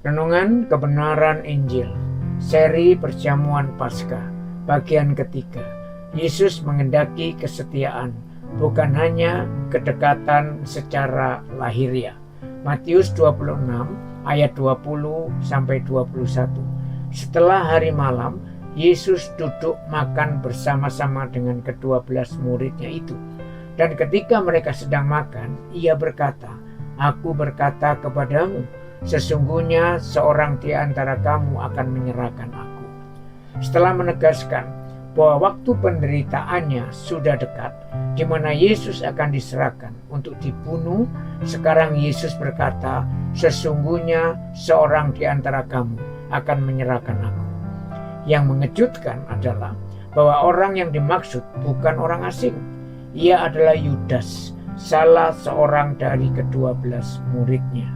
Renungan Kebenaran Injil, seri Perjamuan Paskah, bagian ketiga. Yesus mengendaki kesetiaan, bukan hanya kedekatan secara lahiriah. Matius 26 ayat 20-21. Setelah hari malam, Yesus duduk makan bersama-sama dengan ke-12 muridnya itu. Dan ketika mereka sedang makan, ia berkata, "Aku berkata kepadamu, sesungguhnya seorang di antara kamu akan menyerahkan aku." Setelah menegaskan bahwa waktu penderitaannya sudah dekat, di mana Yesus akan diserahkan untuk dibunuh, sekarang Yesus berkata, "Sesungguhnya seorang di antara kamu akan menyerahkan aku." Yang mengejutkan adalah bahwa orang yang dimaksud bukan orang asing. Ia adalah Yudas, salah seorang dari ke-12 muridnya.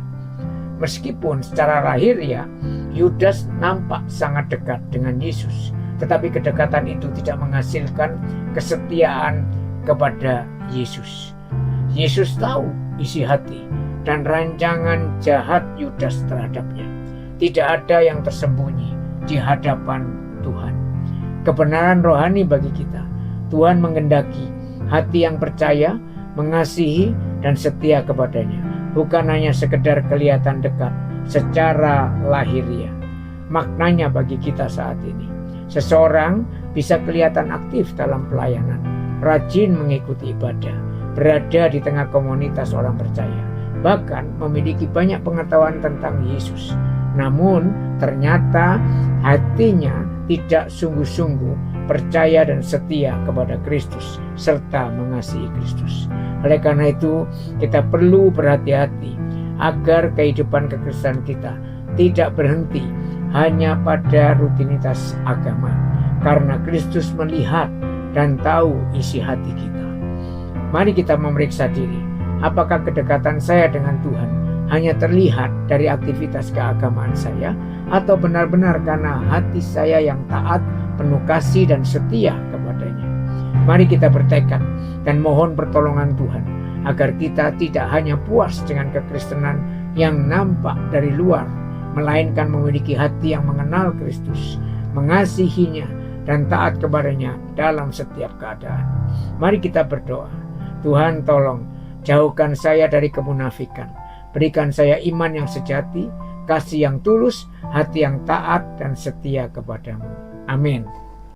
Meskipun secara lahiriah Yudas nampak sangat dekat dengan Yesus, tetapi kedekatan itu tidak menghasilkan kesetiaan kepada Yesus. Yesus tahu isi hati dan rancangan jahat Yudas terhadapnya. Tidak ada yang tersembunyi di hadapan Tuhan. Kebenaran rohani bagi kita, Tuhan mengendaki hati yang percaya, mengasihi, dan setia kepadanya, bukan hanya sekedar kelihatan dekat secara lahiriah. Maknanya bagi kita saat ini, seseorang bisa kelihatan aktif dalam pelayanan, rajin mengikuti ibadah, berada di tengah komunitas orang percaya, bahkan memiliki banyak pengetahuan tentang Yesus. Namun ternyata hatinya tidak sungguh-sungguh percaya dan setia kepada Kristus serta mengasihi Kristus. Oleh karena itu, kita perlu berhati-hati agar kehidupan kekristenan kita tidak berhenti hanya pada rutinitas agama, karena Kristus melihat dan tahu isi hati kita. Mari kita memeriksa diri, apakah kedekatan saya dengan Tuhan hanya terlihat dari aktivitas keagamaan saya, atau benar-benar karena hati saya yang taat, penuh kasih dan setia kepadanya. Mari kita bertekad dan mohon pertolongan Tuhan agar kita tidak hanya puas dengan kekristenan yang nampak dari luar, melainkan memiliki hati yang mengenal Kristus, mengasihinya dan taat kepadanya dalam setiap keadaan. Mari kita berdoa. Tuhan, tolong jauhkan saya dari kemunafikan. Berikan saya iman yang sejati, kasih yang tulus, hati yang taat dan setia kepadamu. Amin.